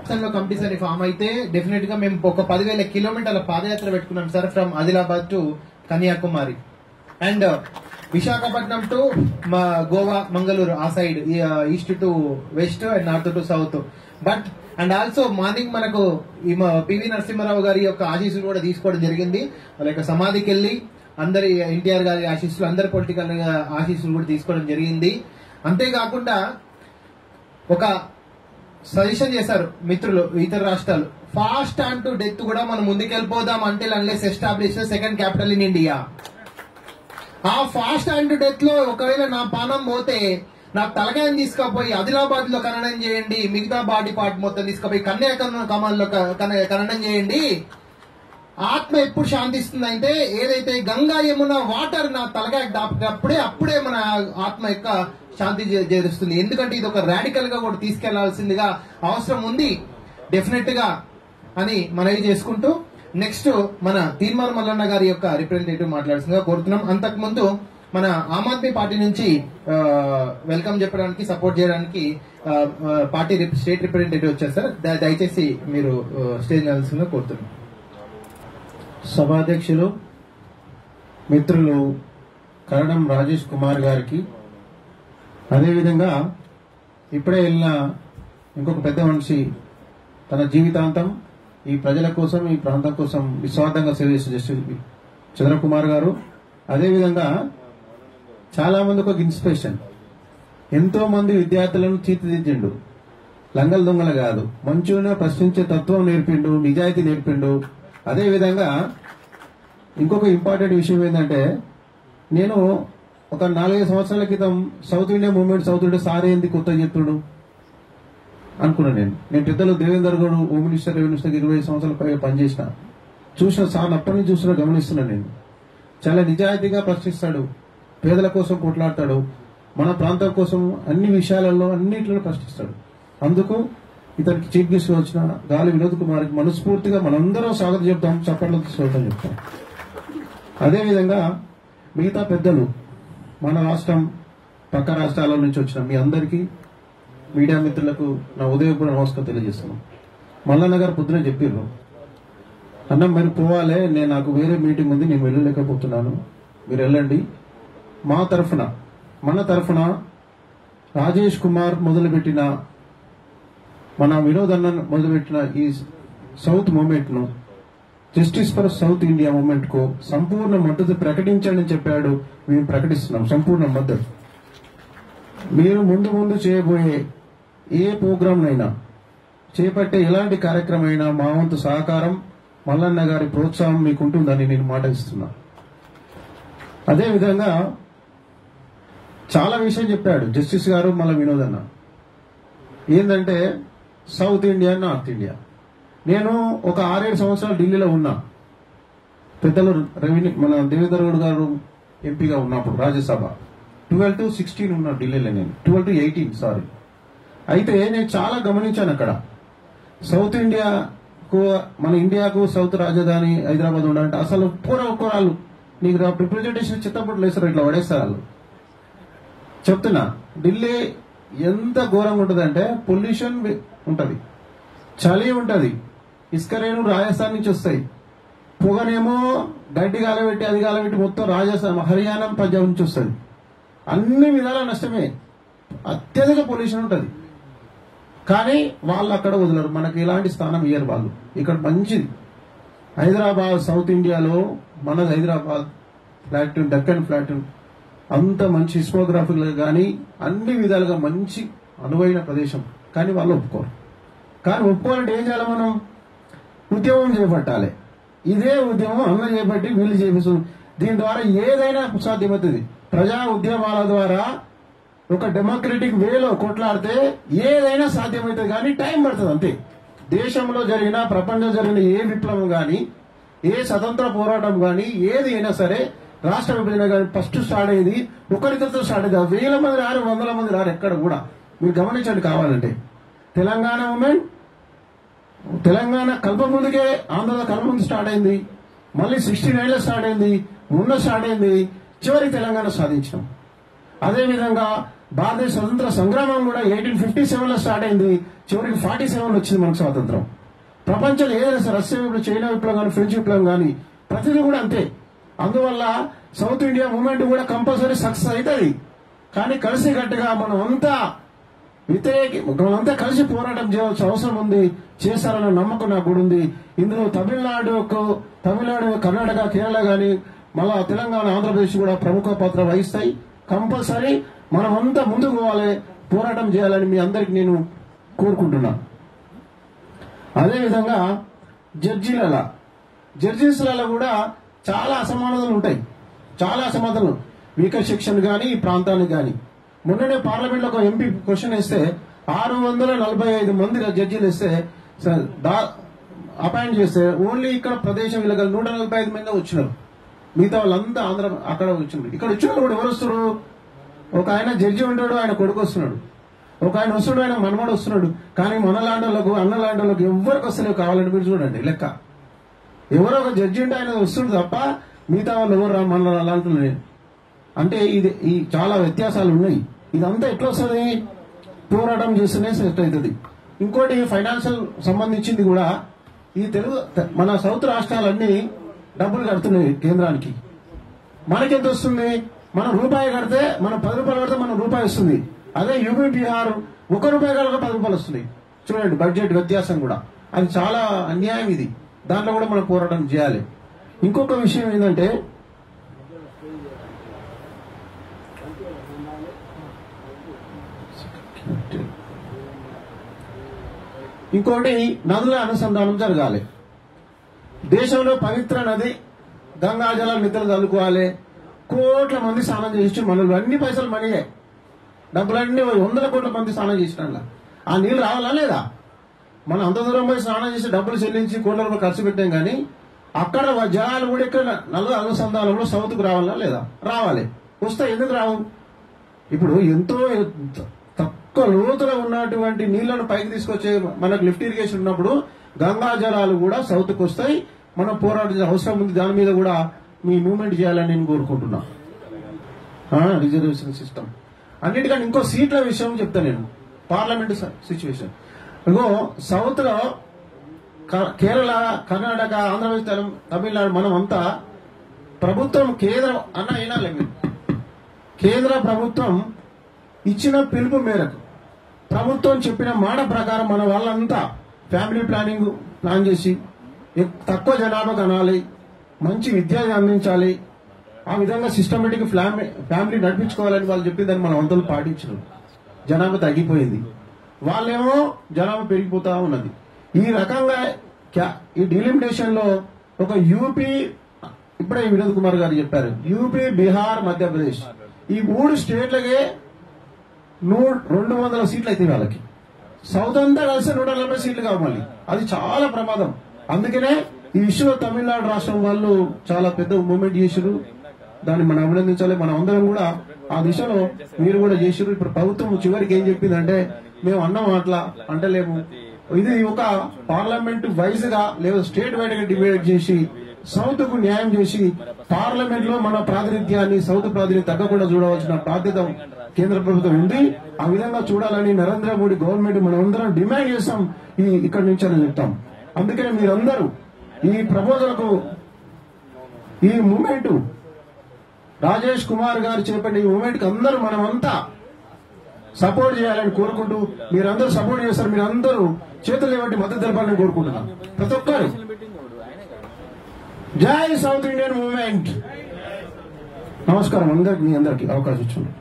Option లో committees అని form అయితే డెఫినెట్ గా మేము ఒక 10,000 కిలోమీటర్ల పాదయాత్ర పెట్టుకున్నాం sir, from Adilabad to Kanyakumari and Visakhapatnam to Goa Mangaluru ఆ side, east to west and north to south. But and also morning మనకు పివి నరసింహారావు గారి యొక్క ఆశీస్సులు కూడా తీసుకోవడం జరిగింది. వాళ్ళ యొక్క సమాధికి వెళ్లి అందరి ఎన్టీఆర్ గారి ఆశీస్సులు, అందరి పొలిటికల్ ఆశీస్సులు కూడా తీసుకోవడం జరిగింది. అంతేకాకుండా ఒక సజెషన్ చేశారు మిత్రులు ఇతర రాష్ట్రాలు, ఫాస్ట్ ఆన్ టు డెత్ కూడా మనం ముందుకెళ్ళిపోదాం అంటే unless establish second capital in India. ఆ ఫాస్ట్ ఆన్ టు డెత్ లో ఒకవేళ నా పానం పోతే నా తలకాయని తీసుకుపోయి ఆదిలాబాద్ లో ఖననం చేయండి, మిగతా బాడీ పార్ట్ మొత్తం తీసుకుపోయి కన్యాకుమారిలో ఖననం చేయండి. ఆత్మ ఎప్పుడు శాంతిస్తుంది అంటే ఏదైతే గంగా యమున వాటర్ నా తలకాయ అప్పుడే మన ఆత్మ యొక్క శాంతి చేరుస్తుంది. ఎందుకంటే ఇది ఒక రాడికల్ గా కూడా తీసుకెళ్లాల్సిందిగా అవసరం ఉంది డెఫినెట్ గా అని మనవి చేసుకుంటూ నెక్స్ట్ మన తీన్మార్ మల్లన్న గారి యొక్క రిప్రజెంటేటివ్ మాట్లాడుతుందిగా కోరుతున్నాం. అంతకుముందు మన ఆమ్ ఆద్మీ పార్టీ నుంచి వెల్కమ్ చెప్పడానికి సపోర్ట్ చేయడానికి పార్టీ స్టేట్ రిప్రజెంటేటివ్ వచ్చారు సార్, దయచేసి మీరు స్టేజ్ నిలవాల్సిందిగా కోరుతున్నాం. సభాధ్యక్షులు మిత్రులు కరణం రాజేష్ కుమార్ గారికి, అదేవిధంగా ఇప్పుడే వెళ్ళిన ఇంకొక పెద్ద మనిషి తన జీవితాంతం ఈ ప్రజల కోసం ఈ ప్రాంతం కోసం నిస్వార్థంగా సేవ చేసిన జస్టిస్ చంద్రకుమార్ గారు, అదేవిధంగా చాలా మందికి ఒక ఇన్స్పిరేషన్, ఎంతో మంది విద్యార్థులను తీర్చిదిద్దిండు, లంగల దొంగలు కాదు మంచునే ప్రశ్నించే తత్వం నేర్పిండు, నిజాయితీ నేర్పిండు. అదేవిధంగా ఇంకొక ఇంపార్టెంట్ విషయం ఏంటంటే, నేను ఒక 4-5 సంవత్సరాల క్రితం south India movement, south India sir ఏంది కొత్త చెప్తుడు అనుకున్నాను. నేను పెద్దలు Devender Goud home minister, revenue minister 20 సంవత్సరాల పైగా పనిచేసిన చూసిన సార్ అప్పటి నుంచి చూసిన గమనిస్తున్నాను. నేను చాలా నిజాయితీగా ప్రశ్నిస్తాడు, పేదల కోసం కొట్లాడతాడు, మన ప్రాంతం కోసం అన్ని విషయాలలో అన్నింటిలో ప్రశ్నిస్తాడు. అందుకు ఇతనికి చీఫ్ గెస్ట్ వచ్చిన గాలి వినోద్ కుమార్కి మనస్ఫూర్తిగా మనందరం స్వాగతం చెప్తాం, చప్పట్లతో స్వాగతం చెప్తాం. అదేవిధంగా మిగతా పెద్దలు, మన రాష్ట్రం పక్క రాష్ట్రాల నుంచి వచ్చిన మీ అందరికీ, మీడియా మిత్రులకు నా ఉదయపూర్వ నమస్కారం తెలియజేస్తున్నాం. మల్లన్న గారు పొద్దునే చెప్పారు, అన్న మీరు పోవాలే, నాకు వేరే మీటింగ్ ఉంది, నేను వెళ్ళలేకపోతున్నాను, మీరు వెళ్ళండి. మా తరఫున, మన తరఫున రాజేష్ కుమార్ మొదలుపెట్టిన, మన వినోద్ అన్న మొదలుపెట్టిన ఈ సౌత్ మూవ్మెంట్ ను, justice for south India movement కు సంపూర్ణ మద్దతు ప్రకటించండి అని చెప్పాడు. మేము ప్రకటిస్తున్నాం సంపూర్ణ మద్దతు. మీరు ముందు చేయబోయే ఏ ప్రోగ్రాం అయినా, చేపట్టే ఎలాంటి కార్యక్రమం అయినా మా వంతు సహకారం, మల్లన్న గారి ప్రోత్సాహం మీకు ఉంటుందని నేను మాట ఇస్తున్నా. అదేవిధంగా చాలా విషయం చెప్పాడు జస్టిస్ గారు, మళ్ళీ వినోద్ అన్న. ఏంటంటే సౌత్ ఇండియా, నార్త్ ఇండియా. నేను ఒక 6-7 సంవత్సరాలు ఢిల్లీలో ఉన్నా, పెద్దలు రెవెన్యూ మన దేవేందర్ గౌడ్ గారు ఎంపీగా ఉన్నప్పుడు రాజ్యసభ 12 to 16 ఉన్నా ఢిల్లీలో నేను, 12 to 18 సారీ. అయితే నేను చాలా గమనించాను అక్కడ సౌత్ ఇండియాకు, మన ఇండియాకు సౌత్ రాజధాని హైదరాబాద్ ఉండాలంటే అసలు పూర్వకురాలు నీకు రిప్రజెంటేషన్ చిత్తపట్లు వేస్తారు, ఇట్లా పడేస్తారు వాళ్ళు. చెప్తున్నా, ఢిల్లీ ఎంత ఘోరంగా ఉంటుందంటే పొల్యూషన్ ఉంటది, చలి ఉంటది, ఇసుక రేణు రాజస్థాన్ నుంచి వస్తాయి, పొగనేమో గడ్డి గాలబెట్టి అది గాలబెట్టి మొత్తం రాజస్థాన్, హర్యానా, పంజాబ్ నుంచి వస్తుంది. అన్ని విధాల నష్టమే, అత్యధిక పొల్యూషన్ ఉంటది. కానీ వాళ్ళు అక్కడ వదలరు, మనకి ఎలాంటి స్థానం ఇయ్యరు వాళ్ళు. ఇక్కడ మంచిది హైదరాబాద్, సౌత్ ఇండియాలో మనది హైదరాబాద్ ఫ్లాట్, డక్కన్ ఫ్లాట్, అంత మంచి హిస్మోగ్రాఫికల్ కానీ అన్ని విధాలుగా మంచి అనువైన ప్రదేశం. కానీ వాళ్ళు ఒప్పుకోరు. కానీ ఒప్పుకోవాలంటే ఏం చేయాలి, మనం ఉద్యమం చేపట్టాలి. ఇదే ఉద్యమం అందరూ చేపట్టి వీళ్ళు చేపిస్తుంది. దీని ద్వారా ఏదైనా సాధ్యమవుతుంది. ప్రజా ఉద్యమాల ద్వారా ఒక డెమోక్రటిక్ వేలో కొట్లాడితే ఏదైనా సాధ్యమవుతుంది, కానీ టైం పడుతుంది అంతే. దేశంలో జరిగిన, ప్రపంచంలో జరిగిన ఏ విప్లవం కానీ, ఏ స్వతంత్ర పోరాటం కానీ, ఏది అయినా సరే, రాష్ట్ర విభజన కానీ ఫస్ట్ స్టార్ట్ అయ్యేది ఒకరితో స్టార్ట్ అయ్యేది. 1000 మంది రారు, 100 మంది రారు, ఎక్కడ కూడా. మీరు గమనించండి కావాలంటే. తెలంగాణ మూమెంట్, తెలంగాణ కల్ప ముందుకే ఆంధ్రలో కల్ప ముందు స్టార్ట్ అయింది, మళ్ళీ 69లో స్టార్ట్ అయింది, మొన్న స్టార్ట్ అయింది, చివరికి తెలంగాణ సాధించాం. అదేవిధంగా భారతదేశ స్వతంత్ర సంగ్రామం కూడా 1857 లో స్టార్ట్ అయింది, చివరికి 47 వచ్చింది మనకు స్వాతంత్రం. ప్రపంచంలో ఏదైనా సరే రష్యా విప్లవం, చైనా విప్లవం కానీ, ఫ్రెంచ్ విప్లవం కానీ ప్రతిదీ కూడా అంతే. అందువల్ల సౌత్ ఇండియా మూవ్మెంట్ కూడా కంపల్సరీ సక్సెస్ అవుతుంది. కానీ కలిసి గట్టిగా మనమంతా మనమంతా కలిసి పోరాటం చేయాల్సిన అవసరం ఉంది. చేశారన్న నమ్మకం నాకు కూడా ఉంది. ఇందులో తమిళనాడు, కర్ణాటక, కేరళ కానీ మళ్ళా తెలంగాణ, ఆంధ్రప్రదేశ్ కూడా ప్రముఖ పాత్ర వహిస్తాయి. కంపల్సరీ మనమంతా ముందుకు పోవాలి, పోరాటం చేయాలని మీ అందరికి నేను కోరుకుంటున్నా. అదేవిధంగా జడ్జెస్లలో కూడా చాలా అసమానతలు ఉంటాయి. చాలా అసమానతలు వీకర్ సెక్షన్ కానీ ఈ ప్రాంతానికి కానీ. మొన్ననే పార్లమెంట్ లో ఒక ఎంపీ క్వశ్చన్ వేస్తే 645 మంది జడ్జీలు వేస్తే అపాయింట్ చేస్తే ఓన్లీ ఇక్కడ ప్రదేశం వీళ్ళ 145 మంది వచ్చినారు. మిగతా వాళ్ళంతా ఆంధ్ర అక్కడ వచ్చినారు. ఇక్కడ వచ్చిన కూడా ఎవరు వస్తారు? ఒక ఆయన జడ్జి ఉంటాడు, ఆయన కొడుకు వస్తున్నాడు. ఒక ఆయన వస్తున్నాడు, ఆయన మనమడు వస్తున్నాడు. కానీ మన లాంటి అన్న లాంటి వాళ్ళకి ఎవరికి వస్తలేవు. కావాలని మీరు చూడండి లెక్క. ఎవరో ఒక జడ్జి ఉంటే ఆయన వస్తుంది తప్ప మిగతా వాళ్ళు ఎవరు మన లాంటి. అంటే ఈ చాలా వ్యత్యాసాలు ఉన్నాయి. ఇదంతా ఎట్లా వస్తుంది? పోరాటం చేస్తేనే సెట్ అవుతుంది. ఇంకోటి ఫైనాన్షియల్ సంబంధించింది కూడా ఈ మన సౌత్ రాష్ట్రాలన్నీ డబ్బులు కడుతున్నాయి కేంద్రానికి. మనకెంత వస్తుంది? మనం రూపాయి కడితే, మనం 10 రూపాయలు కడితే మనం రూపాయి వస్తుంది. అదే యూపీ, బీహార్ 1 రూపాయి కనుక 10 రూపాయలు వస్తుంది. చూడండి బడ్జెట్ వ్యత్యాసం కూడా. అది చాలా అన్యాయం. ఇది దాంట్లో కూడా మనం పోరాటం చేయాలి. ఇంకొక విషయం ఏంటంటే ఇంకోటి నదుల అనుసంధానం జరగాలి. దేశంలో పవిత్ర నది గంగా జలాలు నిద్రలు చల్లుకోవాలి. కోట్ల మంది స్నానం చేసి మనలు అన్ని పైసలు మనీయే, డబ్బులన్నీ 100 కోట్ల మంది స్నానం చేసిన ఆ నీళ్లు రావాలా లేదా? మనం అంత దూరం పోయి స్నానం చేసి డబ్బులు చెల్లించి కోట్ల రూపాయలు ఖర్చు పెట్టాం. కానీ అక్కడ జలాలు కూడా ఇక్కడ నదుల అనుసంధానంలో సౌత్కు రావాలా లేదా? రావాలి. వస్తే ఎందుకు రావు? ఇప్పుడు ఎంతో తక్కువ లోతులో ఉన్నటువంటి నీళ్లను పైకి తీసుకొచ్చే మనకు లిఫ్ట్ ఇరిగేషన్ ఉన్నప్పుడు గంగా జలాలు కూడా సౌత్కి వస్తాయి. మనం పోరాడే అవసరం ఉంది. దాని మీద కూడా మీ మూవ్మెంట్ చేయాలని నేను కోరుకుంటున్నా. రిజర్వేషన్ సిస్టమ్ అన్నిటికన్నా ఇంకో సీట్ల విషయం చెప్తా నేను. పార్లమెంట్ సిచ్యువేషన్ ఇగో సౌత్ లో కేరళ, కర్ణాటక, ఆంధ్రప్రదేశ్, తమిళనాడు మనం అంతా ప్రభుత్వం కేంద్ర ప్రభుత్వం ఇచ్చిన పిలుపు మేరకు, ప్రభుత్వం చెప్పిన మాట ప్రకారం మన వాళ్ళంతా ఫ్యామిలీ ప్లాన్ చేసి తక్కువ జనాభా కనాలి, మంచి విద్య అందించాలి, ఆ విధంగా సిస్టమేటిక్ ఫ్యామిలీ నడిపించుకోవాలని వాళ్ళు చెప్పిందని మన వంతులు పాటించారు. జనాభా తగ్గిపోయింది, వాళ్ళేమో జనాభా పెరిగిపోతా ఉన్నది. ఈ రకంగా ఈ డిలిమిటేషన్ లో ఒక యూపీ, ఇప్పుడే వినోద్ కుమార్ గారు చెప్పారు, యూపీ, బీహార్, మధ్యప్రదేశ్ ఈ 3 స్టేట్లకే 200 సీట్లు అయితే వాళ్ళకి. సౌత్ అంతా కలిసి 140 సీట్లు కావాలి. అది చాలా ప్రమాదం. అందుకనే ఈ విషయంలో తమిళనాడు రాష్ట్రం వాళ్ళు చాలా పెద్ద మూవ్మెంట్ చేశారు. దాన్ని మనం అభినందించాలి. మనం అందరం కూడా ఆ దిశలో మీరు కూడా చేశారు. ఇప్పుడు ప్రభుత్వం చివరికి ఏం చెప్పిందంటే, మేము అన్నం అట్లా అంటలేము, ఇది ఒక పార్లమెంట్ వైజ్ గా లేదా స్టేట్ వైడ్ గా డిబేట్ చేసి సౌత్ కు న్యాయం చేసి పార్లమెంట్ లో మన ప్రాతినిధ్యాన్ని, సౌత్ ప్రాతినిధ్యం తగ్గకుండా చూడవలసిన బాధ్యత కేంద్ర ప్రభుత్వం ఉంది. ఆ విధంగా చూడాలని నరేంద్ర మోడీ గవర్నమెంట్ మనం అందరం డిమాండ్ చేస్తాం. ఇక్కడి నుంచి అని చెప్తాం. అందుకనే మీరందరూ ఈ ప్రపోజల్కు, ఈ మూమెంట్ రాజేష్ కుమార్ గారు చేపట్టిన ఈ మూమెంట్ కి అందరూ మనమంతా సపోర్ట్ చేయాలని కోరుకుంటూ, మీరందరూ సపోర్ట్ చేస్తారు. మీరందరూ చేతులు ఇవ్వండి, మద్దతు తెలపాలని కోరుకుంటున్నాం. ప్రతి ఒక్కరు జై సౌత్ ఇండియన్ మూవ్మెంట్. నమస్కారం అందరికి, మీ అందరికి అవకాశం ఇచ్చాను.